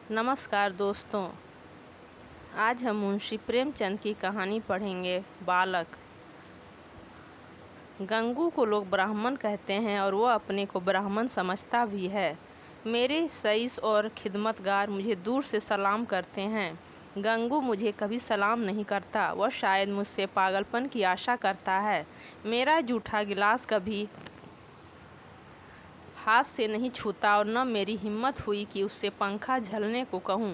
नमस्कार दोस्तों, आज हम मुंशी प्रेमचंद की कहानी पढ़ेंगे। बालक। गंगू को लोग ब्राह्मण कहते हैं और वह अपने को ब्राह्मण समझता भी है। मेरे सईस और खिदमतगार मुझे दूर से सलाम करते हैं। गंगू मुझे कभी सलाम नहीं करता। वह शायद मुझसे पागलपन की आशा करता है। मेरा जूठा गिलास कभी हाथ से नहीं छूता और न मेरी हिम्मत हुई कि उससे पंखा झलने को कहूँ।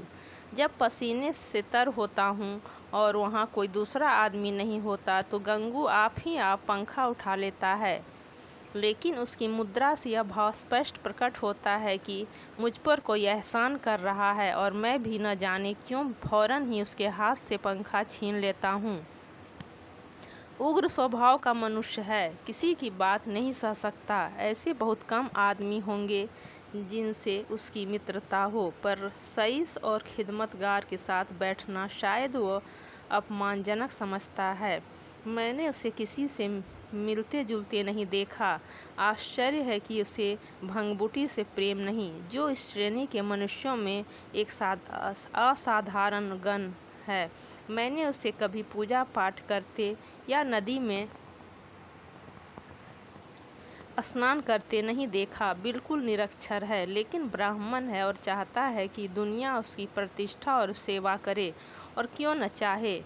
जब पसीने से तर होता हूँ और वहाँ कोई दूसरा आदमी नहीं होता तो गंगू आप ही आप पंखा उठा लेता है, लेकिन उसकी मुद्रा से यह भाव स्पष्ट प्रकट होता है कि मुझ पर कोई एहसान कर रहा है और मैं भी न जाने क्यों फौरन ही उसके हाथ से पंखा छीन लेता हूँ। उग्र स्वभाव का मनुष्य है, किसी की बात नहीं सह सकता। ऐसे बहुत कम आदमी होंगे जिनसे उसकी मित्रता हो, पर सईस और खिदमतगार के साथ बैठना शायद वो अपमानजनक समझता है। मैंने उसे किसी से मिलते जुलते नहीं देखा। आश्चर्य है कि उसे भंगबूटी से प्रेम नहीं, जो इस श्रेणी के मनुष्यों में एक असाधारण गण है। मैंने उसे कभी पूजा पाठ करते या नदी में स्नान करते नहीं देखा। बिल्कुल निरक्षर है, लेकिन ब्राह्मण है और चाहता है कि दुनिया उसकी प्रतिष्ठा और सेवा करे, और क्यों न चाहे।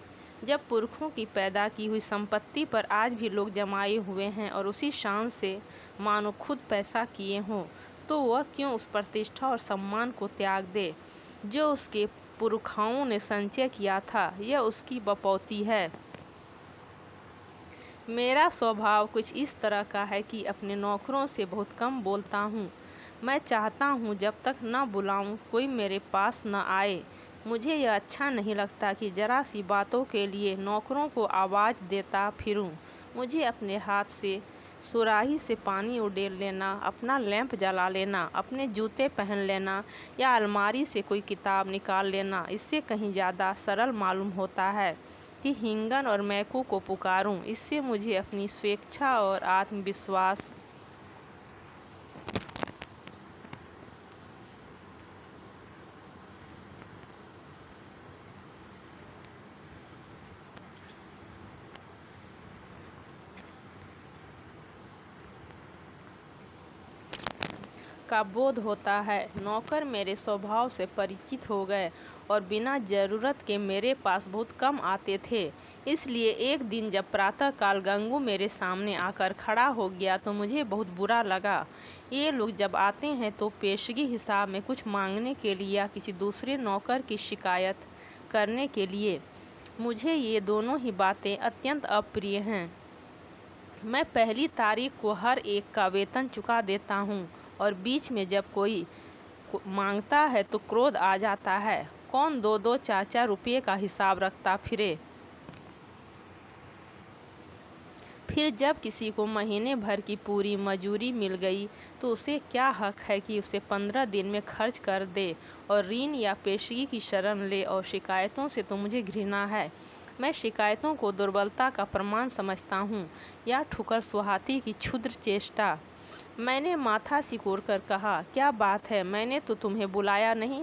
जब पुरखों की पैदा की हुई संपत्ति पर आज भी लोग जमाए हुए हैं और उसी शान से मानो खुद पैसा किए हों, तो वह क्यों उस प्रतिष्ठा और सम्मान को त्याग दे जो उसके पुरखाओं ने संचय किया था। यह उसकी बपौती है। मेरा स्वभाव कुछ इस तरह का है कि अपने नौकरों से बहुत कम बोलता हूँ। मैं चाहता हूँ जब तक न बुलाऊँ कोई मेरे पास न आए। मुझे यह अच्छा नहीं लगता कि जरा सी बातों के लिए नौकरों को आवाज़ देता फिरूँ। मुझे अपने हाथ से सुराही से पानी उड़ेल लेना, अपना लैंप जला लेना, अपने जूते पहन लेना या अलमारी से कोई किताब निकाल लेना इससे कहीं ज़्यादा सरल मालूम होता है कि हिंगन और मैकू को पुकारूं। इससे मुझे अपनी स्वेच्छा और आत्मविश्वास का बोध होता है। नौकर मेरे स्वभाव से परिचित हो गए और बिना जरूरत के मेरे पास बहुत कम आते थे। इसलिए एक दिन जब प्रातःकाल गंगू मेरे सामने आकर खड़ा हो गया तो मुझे बहुत बुरा लगा। ये लोग जब आते हैं तो पेशगी हिसाब में कुछ मांगने के लिए या किसी दूसरे नौकर की शिकायत करने के लिए। मुझे ये दोनों ही बातें अत्यंत अप्रिय हैं। मैं पहली तारीख को हर एक का वेतन चुका देता हूँ और बीच में जब कोई मांगता है तो क्रोध आ जाता है। कौन 2-2 4-4 रुपये का हिसाब रखता फिरे। फिर जब किसी को महीने भर की पूरी मजूरी मिल गई तो उसे क्या हक है कि उसे 15 दिन में खर्च कर दे और ऋण या पेशगी की शरण ले। और शिकायतों से तो मुझे घृणा है। मैं शिकायतों को दुर्बलता का प्रमाण समझता हूँ या ठुकर सुहाती की क्षुद्र चेष्टा। मैंने माथा सिकोड़ कर कहा, क्या बात है, मैंने तो तुम्हें बुलाया नहीं।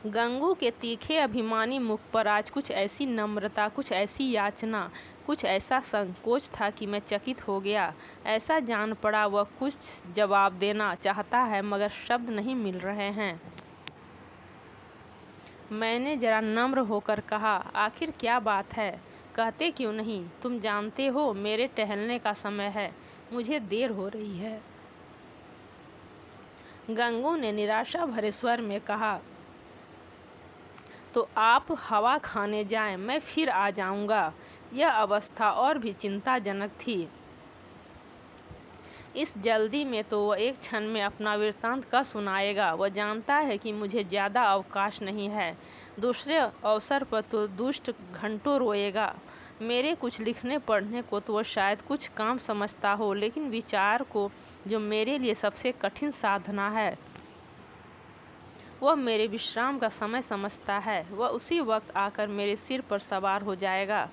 गंगू के तीखे अभिमानी मुख पर आज कुछ ऐसी नम्रता, कुछ ऐसी याचना, कुछ ऐसा संकोच था कि मैं चकित हो गया। ऐसा जान पड़ा वह कुछ जवाब देना चाहता है मगर शब्द नहीं मिल रहे हैं। मैंने जरा नम्र होकर कहा, आखिर क्या बात है, कहते क्यों नहीं। तुम जानते हो मेरे टहलने का समय है, मुझे देर हो रही है। गंगू ने निराशा भरे स्वर में कहा, तो आप हवा खाने जाएं, मैं फिर आ जाऊंगा। यह अवस्था और भी चिंताजनक थी। इस जल्दी में तो वह एक क्षण में अपना वृत्तांत कह सुनाएगा। वह जानता है कि मुझे ज़्यादा अवकाश नहीं है। दूसरे अवसर पर तो दुष्ट घंटों रोएगा। मेरे कुछ लिखने पढ़ने को तो वह शायद कुछ काम समझता हो, लेकिन विचार को, जो मेरे लिए सबसे कठिन साधना है, वह मेरे विश्राम का समय समझता है। वह उसी वक्त आकर मेरे सिर पर सवार हो जाएगा।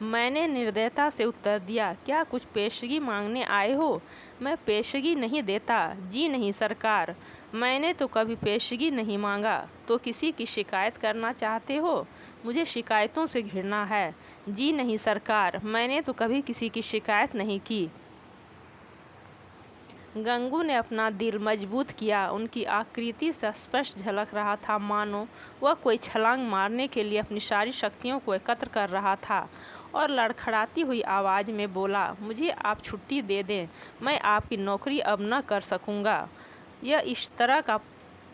मैंने निर्दयता से उत्तर दिया, क्या कुछ पेशगी मांगने आए हो? मैं पेशगी नहीं देता। जी नहीं सरकार, मैंने तो कभी पेशगी नहीं मांगा। तो किसी की शिकायत करना चाहते हो? मुझे शिकायतों से घृणा है। जी नहीं सरकार, मैंने तो कभी किसी की शिकायत नहीं की। गंगू ने अपना दिल मजबूत किया। उनकी आकृति से स्पष्ट झलक रहा था मानो वह कोई छलांग मारने के लिए अपनी सारी शक्तियों को एकत्र कर रहा था और लड़खड़ाती हुई आवाज़ में बोला, मुझे आप छुट्टी दे दें, मैं आपकी नौकरी अब न कर सकूँगा। यह इस तरह का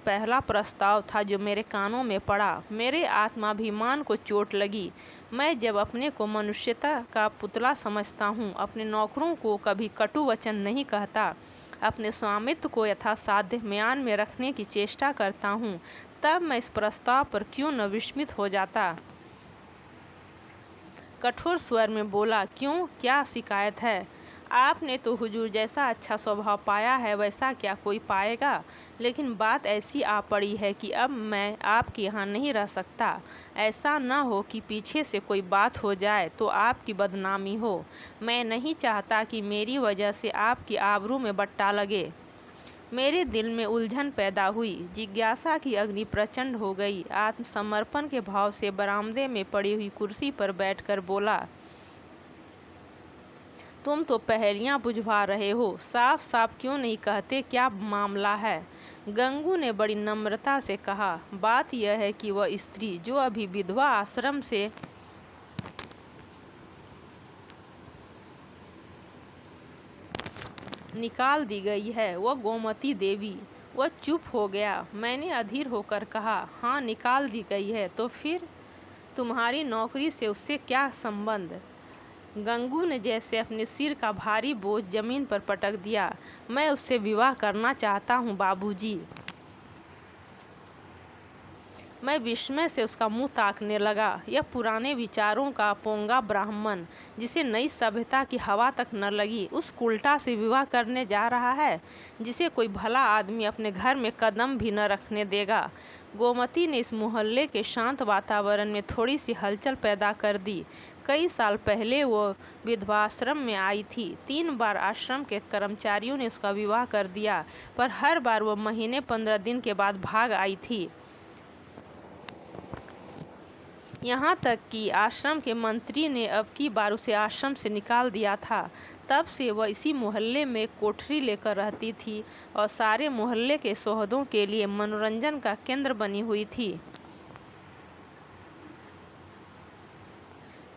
पहला प्रस्ताव था जो मेरे कानों में पड़ा। मेरे आत्माभिमान को चोट लगी। मैं जब अपने को मनुष्यता का पुतला समझता हूँ, अपने नौकरों को कभी कटु वचन नहीं कहता, अपने स्वामित्व को यथासाध्य म्यान में रखने की चेष्टा करता हूँ, तब मैं इस प्रस्ताव पर क्यों न विस्मित हो जाता। कठोर स्वर में बोला, क्यों, क्या शिकायत है? आपने तो हुजूर जैसा अच्छा स्वभाव पाया है वैसा क्या कोई पाएगा, लेकिन बात ऐसी आ पड़ी है कि अब मैं आपके यहाँ नहीं रह सकता। ऐसा न हो कि पीछे से कोई बात हो जाए तो आपकी बदनामी हो। मैं नहीं चाहता कि मेरी वजह से आपकी आबरू में बट्टा लगे। मेरे दिल में उलझन पैदा हुई। जिज्ञासा की अग्नि प्रचंड हो गई। आत्मसमर्पण के भाव से बरामदे में पड़ी हुई कुर्सी पर बैठकर बोला, तुम तो पहेलियां बुझवा रहे हो, साफ साफ क्यों नहीं कहते क्या मामला है? गंगू ने बड़ी नम्रता से कहा, बात यह है कि वह स्त्री जो अभी विधवा आश्रम से निकाल दी गई है, वह गोमती देवी। वह चुप हो गया। मैंने अधीर होकर कहा, हाँ निकाल दी गई है, तो फिर तुम्हारी नौकरी से उससे क्या संबंध? गंगू ने जैसे अपने सिर का भारी बोझ जमीन पर पटक दिया। मैं उससे विवाह करना चाहता हूँ बाबूजी। मैं विस्मय से उसका मुंह ताकने लगा। यह पुराने विचारों का पोंगा ब्राह्मण, जिसे नई सभ्यता की हवा तक न लगी, उस कुल्टा से विवाह करने जा रहा है जिसे कोई भला आदमी अपने घर में कदम भी न रखने देगा। गोमती ने इस मोहल्ले के शांत वातावरण में थोड़ी सी हलचल पैदा कर दी। कई साल पहले वो विधवाश्रम में आई थी। 3 बार आश्रम के कर्मचारियों ने उसका विवाह कर दिया, पर हर बार वो महीने 15 दिन के बाद भाग आई थी। यहाँ तक कि आश्रम के मंत्री ने अब की बार उसे आश्रम से निकाल दिया था। तब से वह इसी मोहल्ले में कोठरी लेकर रहती थी और सारे मोहल्ले के सोहदों के लिए मनोरंजन का केंद्र बनी हुई थी।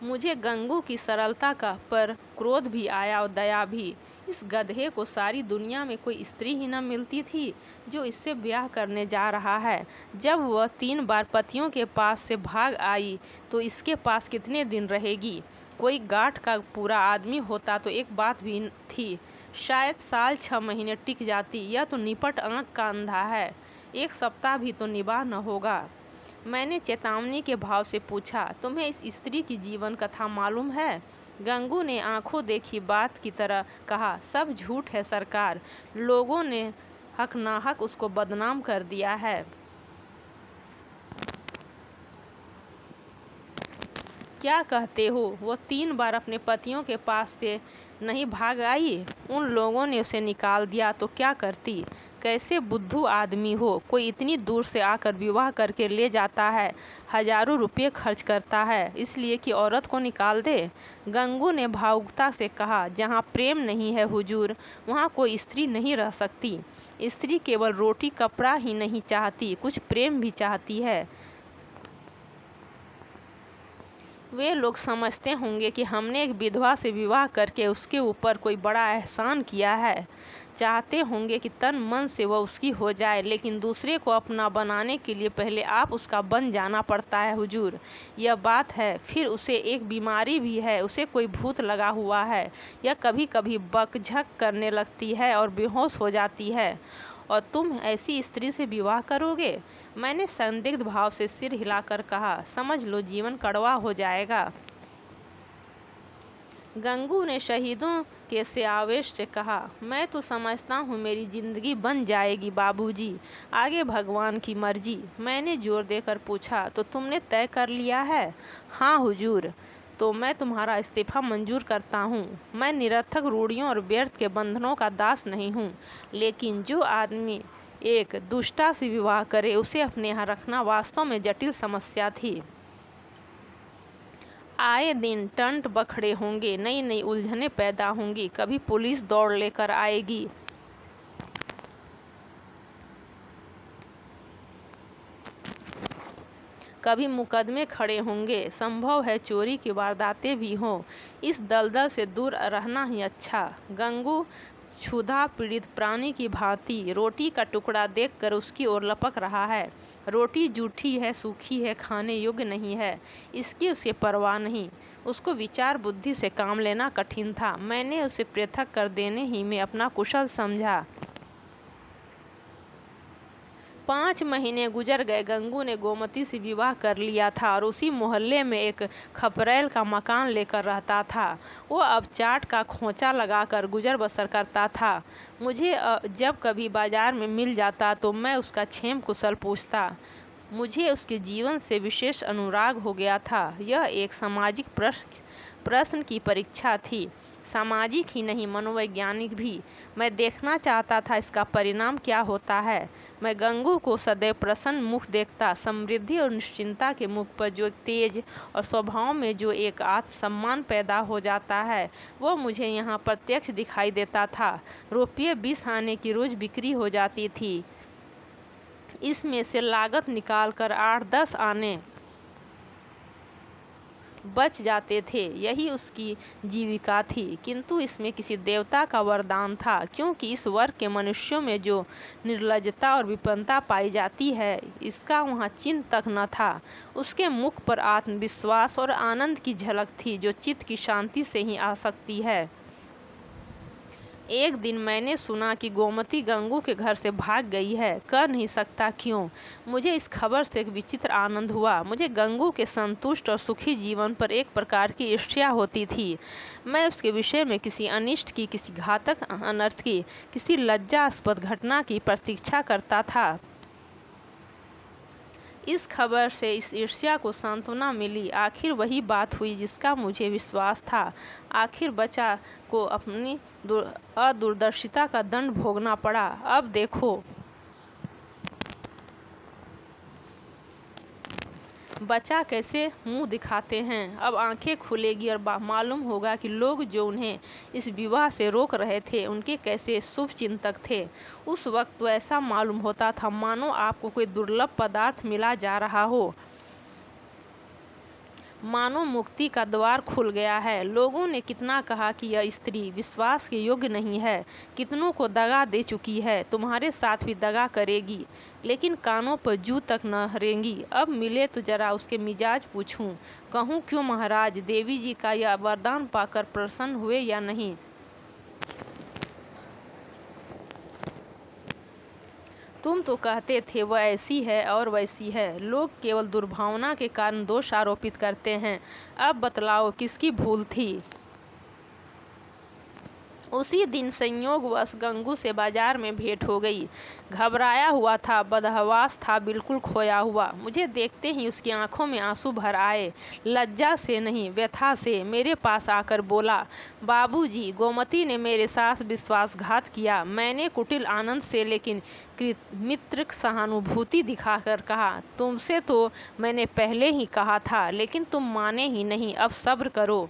मुझे गंगू की सरलता का पर क्रोध भी आया और दया भी। इस गधे को सारी दुनिया में कोई स्त्री ही न मिलती थी जो इससे ब्याह करने जा रहा है। जब वह 3 बार पतियों के पास से भाग आई तो इसके पास कितने दिन रहेगी? कोई गांठ का पूरा आदमी होता तो एक बात भी थी, शायद साल 6 महीने टिक जाती। यह तो निपट आँख का अंधा है, 1 सप्ताह भी तो निभा न होगा। मैंने चेतावनी के भाव से पूछा, तुम्हें इस स्त्री की जीवन कथा मालूम है? गंगू ने आंखों देखी बात की तरह कहा, सब झूठ है सरकार। लोगों ने हक नाहक उसको बदनाम कर दिया है। क्या कहते हो? वो 3 बार अपने पतियों के पास से नहीं भाग आई? उन लोगों ने उसे निकाल दिया तो क्या करती? कैसे बुद्धू आदमी हो, कोई इतनी दूर से आकर विवाह करके ले जाता है, हजारों रुपये खर्च करता है इसलिए कि औरत को निकाल दे। गंगू ने भावुकता से कहा, जहाँ प्रेम नहीं है हुजूर, वहाँ कोई स्त्री नहीं रह सकती। स्त्री केवल रोटी कपड़ा ही नहीं चाहती, कुछ प्रेम भी चाहती है। वे लोग समझते होंगे कि हमने एक विधवा से विवाह करके उसके ऊपर कोई बड़ा एहसान किया है। चाहते होंगे कि तन मन से वह उसकी हो जाए, लेकिन दूसरे को अपना बनाने के लिए पहले आप उसका बन जाना पड़ता है हुजूर। यह बात है। फिर उसे एक बीमारी भी है, उसे कोई भूत लगा हुआ है। यह कभी कभी बकझक करने लगती है और बेहोश हो जाती है। और तुम ऐसी स्त्री से विवाह करोगे? मैंने संदिग्ध भाव से सिर हिलाकर कहा, समझ लो जीवन कड़वा हो जाएगा। गंगू ने शहीदों के से आवेश से कहा, मैं तो समझता हूँ मेरी जिंदगी बन जाएगी बाबूजी, आगे भगवान की मर्जी। मैंने जोर देकर पूछा, तो तुमने तय कर लिया है? हाँ हुजूर। तो मैं तुम्हारा इस्तीफा मंजूर करता हूँ। मैं निरर्थक रूढ़ियों और व्यर्थ के बंधनों का दास नहीं हूँ, लेकिन जो आदमी एक दुष्टा से विवाह करे उसे अपने यहाँ रखना वास्तव में जटिल समस्या थी। आए दिन टंट बखड़े होंगे, नई नई उलझनें पैदा होंगी, कभी पुलिस दौड़ लेकर आएगी, कभी मुकदमे खड़े होंगे, संभव है चोरी की वारदातें भी हों। इस दलदल से दूर रहना ही अच्छा। गंगू क्षुधा पीड़ित प्राणी की भांति रोटी का टुकड़ा देखकर उसकी ओर लपक रहा है। रोटी जूठी है, सूखी है, खाने योग्य नहीं है, इसकी उसे परवाह नहीं। उसको विचार बुद्धि से काम लेना कठिन था। मैंने उसे पृथक कर देने ही में अपना कुशल समझा। 5 महीने गुजर गए। गंगू ने गोमती से विवाह कर लिया था और उसी मोहल्ले में एक खपरैल का मकान लेकर रहता था। वो अब चाट का खोंचा लगाकर गुजर बसर करता था। मुझे जब कभी बाजार में मिल जाता तो मैं उसका क्षेम कुशल पूछता। मुझे उसके जीवन से विशेष अनुराग हो गया था। यह एक सामाजिक प्रश्न की परीक्षा थी, सामाजिक ही नहीं मनोवैज्ञानिक भी। मैं देखना चाहता था इसका परिणाम क्या होता है। मैं गंगू को सदैव प्रसन्न मुख देखता। समृद्धि और निश्चिंता के मुख पर जो तेज और स्वभाव में जो एक आत्मसम्मान पैदा हो जाता है, वो मुझे यहाँ प्रत्यक्ष दिखाई देता था। रुपये 20 आने की रोज़ बिक्री हो जाती थी। इसमें से लागत निकालकर 8-10 आने बच जाते थे। यही उसकी जीविका थी। किंतु इसमें किसी देवता का वरदान था, क्योंकि इस वर्ग के मनुष्यों में जो निर्लज्जता और विपन्नता पाई जाती है, इसका वहाँ चिन्ह तक न था। उसके मुख पर आत्मविश्वास और आनंद की झलक थी, जो चित्त की शांति से ही आ सकती है। एक दिन मैंने सुना कि गोमती गंगू के घर से भाग गई है। कह नहीं सकता क्यों। मुझे इस खबर से एक विचित्र आनंद हुआ। मुझे गंगू के संतुष्ट और सुखी जीवन पर एक प्रकार की ईर्ष्या होती थी। मैं उसके विषय में किसी अनिष्ट की, किसी घातक अनर्थ की, किसी लज्जास्पद घटना की प्रतीक्षा करता था। इस खबर से इस ईर्ष्या को सांत्वना मिली। आखिर वही बात हुई जिसका मुझे विश्वास था। आखिर बच्चा को अपनी अदूरदर्शिता का दंड भोगना पड़ा। अब देखो बच्चा कैसे मुंह दिखाते हैं। अब आंखें खुलेगी और मालूम होगा कि लोग जो उन्हें इस विवाह से रोक रहे थे, उनके कैसे शुभ चिंतक थे। उस वक्त तो ऐसा मालूम होता था मानो आपको कोई दुर्लभ पदार्थ मिला जा रहा हो, मानो मुक्ति का द्वार खुल गया है। लोगों ने कितना कहा कि यह स्त्री विश्वास के योग्य नहीं है, कितनों को दगा दे चुकी है, तुम्हारे साथ भी दगा करेगी, लेकिन कानों पर जू तक न हरेंगी। अब मिले तो जरा उसके मिजाज पूछूं, कहूं क्यों महाराज, देवी जी का यह वरदान पाकर प्रसन्न हुए या नहीं। तुम तो कहते थे वह ऐसी है और वैसी है। लोग केवल दुर्भावना के कारण दोष आरोपित करते हैं। अब बतलाओ किसकी भूल थी। उसी दिन संयोगवश गंगू से बाजार में भेंट हो गई। घबराया हुआ था, बदहवास था, बिल्कुल खोया हुआ। मुझे देखते ही उसकी आंखों में आंसू भर आए। लज्जा से नहीं, व्यथा से मेरे पास आकर बोला, बाबूजी, गोमती ने मेरे साथ विश्वासघात किया। मैंने कुटिल आनंद से लेकिन मित्र सहानुभूति दिखाकर कहा, तुमसे तो मैंने पहले ही कहा था, लेकिन तुम माने ही नहीं। अब सब्र करो,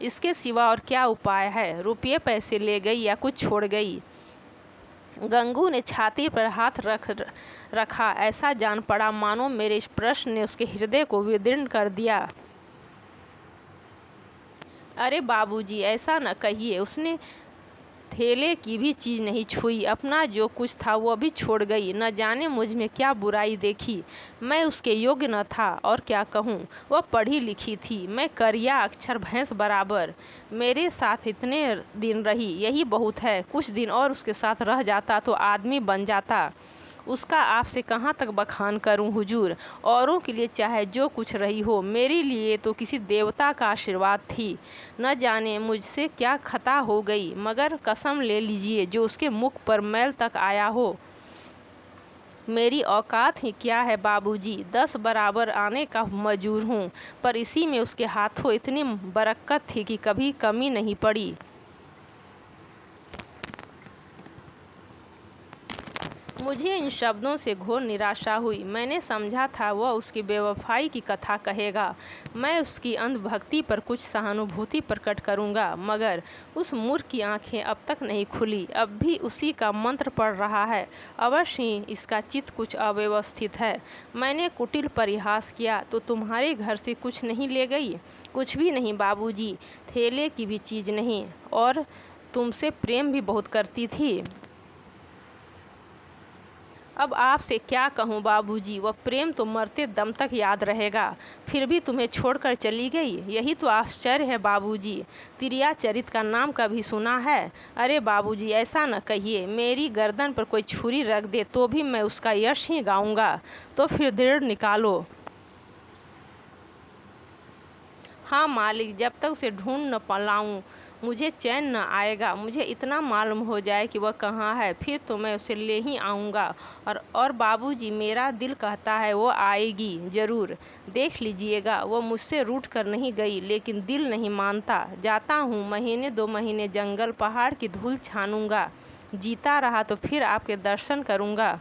इसके सिवा और क्या उपाय है। रुपये पैसे ले गई या कुछ छोड़ गई। गंगू ने छाती पर हाथ रखा। ऐसा जान पड़ा मानो मेरे इस प्रश्न ने उसके हृदय को विदीर्ण कर दिया। अरे बाबूजी, ऐसा न कहिए। उसने थैले की भी चीज़ नहीं छुई। अपना जो कुछ था वो भी छोड़ गई। न जाने मुझ में क्या बुराई देखी। मैं उसके योग्य न था और क्या कहूँ। वह पढ़ी लिखी थी, मैं करिया अक्षर भैंस बराबर। मेरे साथ इतने दिन रही, यही बहुत है। कुछ दिन और उसके साथ रह जाता तो आदमी बन जाता। उसका आपसे कहाँ तक बखान करूं हुजूर। औरों के लिए चाहे जो कुछ रही हो, मेरे लिए तो किसी देवता का आशीर्वाद थी। न जाने मुझसे क्या खता हो गई, मगर कसम ले लीजिए जो उसके मुख पर मैल तक आया हो, मेरी औकात ही क्या है बाबूजी, 10 बराबर आने का मजूर हूँ, पर इसी में उसके हाथों इतनी बरकत थी कि कभी कमी नहीं पड़ी। मुझे इन शब्दों से घोर निराशा हुई। मैंने समझा था वह उसकी बेवफाई की कथा कहेगा, मैं उसकी अंधभक्ति पर कुछ सहानुभूति प्रकट करूंगा, मगर उस मूर्ख की आंखें अब तक नहीं खुली, अब भी उसी का मंत्र पढ़ रहा है। अवश्य ही इसका चित्त कुछ अव्यवस्थित है। मैंने कुटिल परिहास किया, तो तुम्हारे घर से कुछ नहीं ले गई? कुछ भी नहीं बाबूजी, थैले की भी चीज़ नहीं, और तुमसे प्रेम भी बहुत करती थी। अब आपसे क्या कहूँ बाबूजी, वह प्रेम तो मरते दम तक याद रहेगा, फिर भी तुम्हें छोड़कर चली गई, यही तो आश्चर्य है बाबूजी। तिरियाचरित का नाम कभी सुना है? अरे बाबूजी, ऐसा न कहिए, मेरी गर्दन पर कोई छुरी रख दे तो भी मैं उसका यश ही गाऊंगा। तो फिर दृढ़ निकालो। हाँ मालिक, जब तक उसे ढूंढ न पाऊँ मुझे चैन न आएगा। मुझे इतना मालूम हो जाए कि वह कहाँ है, फिर तो मैं उसे ले ही आऊँगा। और बाबूजी, मेरा दिल कहता है वो आएगी ज़रूर। देख लीजिएगा, वो मुझसे रूठ कर नहीं गई, लेकिन दिल नहीं मानता। जाता हूँ, महीने 2 महीने जंगल पहाड़ की धूल छानूंगा, जीता रहा तो फिर आपके दर्शन करूँगा।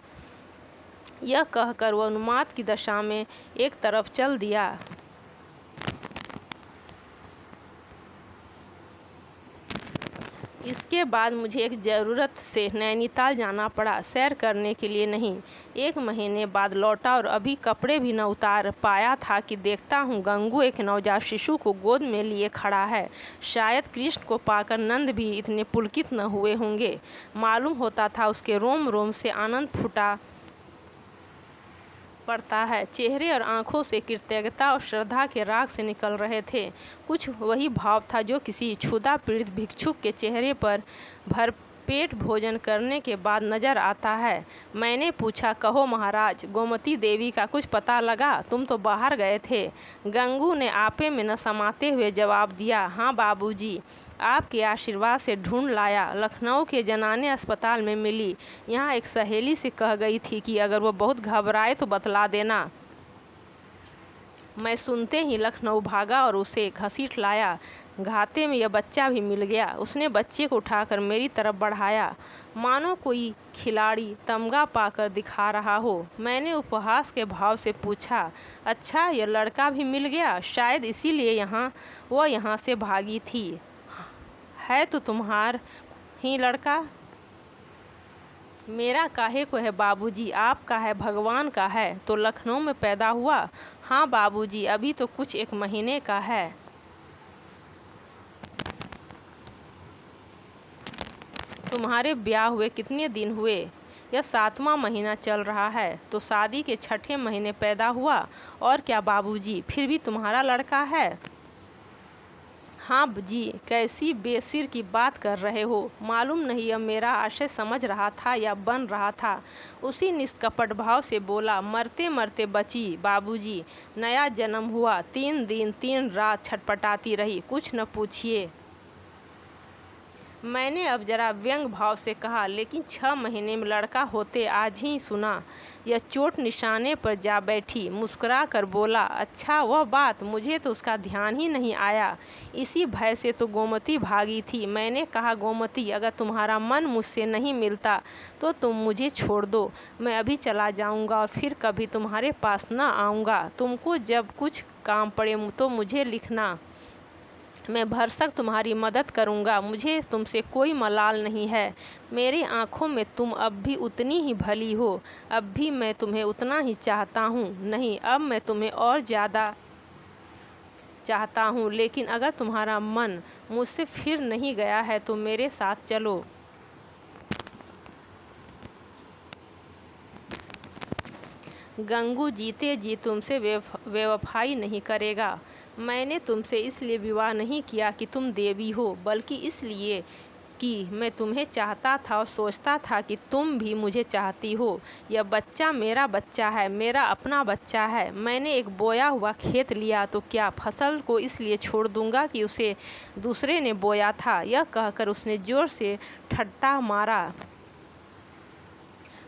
यह कहकर वह उन्माद की दशा में एक तरफ चल दिया। इसके बाद मुझे एक ज़रूरत से नैनीताल जाना पड़ा, सैर करने के लिए नहीं। 1 महीने बाद लौटा और अभी कपड़े भी न उतार पाया था कि देखता हूँ गंगू एक नवजात शिशु को गोद में लिए खड़ा है। शायद कृष्ण को पाकर नंद भी इतने पुलकित न हुए होंगे। मालूम होता था उसके रोम रोम से आनंद फूटा पड़ता है। चेहरे और आंखों से कृतज्ञता और श्रद्धा के राग से निकल रहे थे। कुछ वही भाव था जो किसी क्षुधा पीड़ित भिक्षुक के चेहरे पर भरपेट भोजन करने के बाद नजर आता है। मैंने पूछा, कहो महाराज, गोमती देवी का कुछ पता लगा? तुम तो बाहर गए थे। गंगू ने आपे में न समाते हुए जवाब दिया, हाँ बाबूजी, आपके आशीर्वाद से ढूंढ लाया। लखनऊ के जनाने अस्पताल में मिली। यहाँ एक सहेली से कह गई थी कि अगर वो बहुत घबराए तो बतला देना। मैं सुनते ही लखनऊ भागा और उसे घसीट लाया। घाते में यह बच्चा भी मिल गया। उसने बच्चे को उठाकर मेरी तरफ बढ़ाया, मानो कोई खिलाड़ी तमगा पाकर दिखा रहा हो। मैंने उपहास के भाव से पूछा, अच्छा, यह लड़का भी मिल गया? शायद इसीलिए वह यहाँ से भागी थी। है तो तुम्हार ही लड़का। मेरा काहे को है बाबूजी, आपका है, भगवान का है। तो लखनऊ में पैदा हुआ? हाँ बाबूजी, अभी तो कुछ 1 महीने का है। तुम्हारे ब्याह हुए कितने दिन हुए? यह 7वां महीना चल रहा है। तो शादी के 6ठे महीने पैदा हुआ। और क्या बाबूजी, फिर भी तुम्हारा लड़का है? हाँ जी, कैसी बेसिर की बात कर रहे हो? मालूम नहीं यह मेरा आशय समझ रहा था या बन रहा था। उसी निष्कपट भाव से बोला, मरते मरते बची बाबूजी, नया जन्म हुआ। 3 दिन 3 रात छटपटाती रही, कुछ न पूछिए। मैंने अब जरा व्यंग भाव से कहा, लेकिन 6 महीने में लड़का होते आज ही सुना। यह चोट निशाने पर जा बैठी। मुस्कुरा कर बोला, अच्छा वह बात, मुझे तो उसका ध्यान ही नहीं आया। इसी भय से तो गोमती भागी थी। मैंने कहा, गोमती, अगर तुम्हारा मन मुझसे नहीं मिलता तो तुम मुझे छोड़ दो। मैं अभी चला जाऊंगा और फिर कभी तुम्हारे पास न आऊँगा। तुमको जब कुछ काम पड़े तो मुझे लिखना, मैं भरसक तुम्हारी मदद करूंगा। मुझे तुमसे कोई मलाल नहीं है। मेरी आंखों में तुम अब भी उतनी ही भली हो। अब भी मैं तुम्हें उतना ही चाहता हूँ। नहीं, अब मैं तुम्हें और ज़्यादा चाहता हूँ। लेकिन अगर तुम्हारा मन मुझसे फिर नहीं गया है तो मेरे साथ चलो। गंगू जीते जी तुमसे बेवफाई नहीं करेगा। मैंने तुमसे इसलिए विवाह नहीं किया कि तुम देवी हो, बल्कि इसलिए कि मैं तुम्हें चाहता था और सोचता था कि तुम भी मुझे चाहती हो। यह बच्चा मेरा बच्चा है, मेरा अपना बच्चा है। मैंने एक बोया हुआ खेत लिया तो क्या फसल को इसलिए छोड़ दूंगा कि उसे दूसरे ने बोया था? यह कहकर उसने जोर से ठट्टा मारा।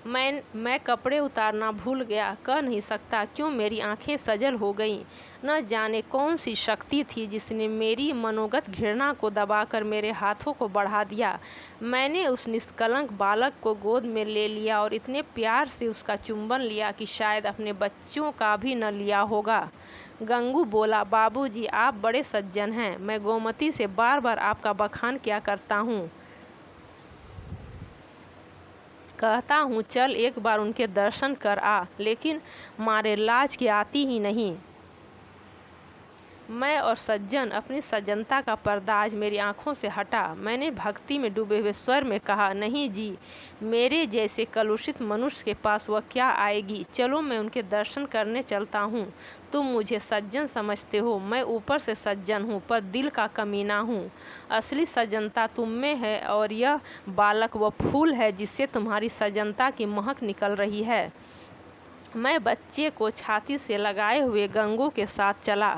मैं कपड़े उतारना भूल गया। कह नहीं सकता क्यों मेरी आंखें सजल हो गईं। न जाने कौन सी शक्ति थी जिसने मेरी मनोगत घृणा को दबाकर मेरे हाथों को बढ़ा दिया। मैंने उस निष्कलंक बालक को गोद में ले लिया और इतने प्यार से उसका चुंबन लिया कि शायद अपने बच्चों का भी न लिया होगा। गंगू बोला, बाबूजी आप बड़े सज्जन हैं। मैं गोमती से बार बार आपका बखान क्या करता हूँ। कहता हूँ चल एक बार उनके दर्शन कर आ, लेकिन मारे लाज की आती ही नहीं। मैं और सज्जन अपनी सज्जनता का पर्दा आज मेरी आंखों से हटा। मैंने भक्ति में डूबे हुए स्वर में कहा, नहीं जी, मेरे जैसे कलुषित मनुष्य के पास वह क्या आएगी। चलो मैं उनके दर्शन करने चलता हूँ। तुम मुझे सज्जन समझते हो, मैं ऊपर से सज्जन हूँ पर दिल का कमीना हूँ। असली सज्जनता तुम में है और यह बालक वह फूल है जिससे तुम्हारी सज्जनता की महक निकल रही है। मैं बच्चे को छाती से लगाए हुए गंगू के साथ चला।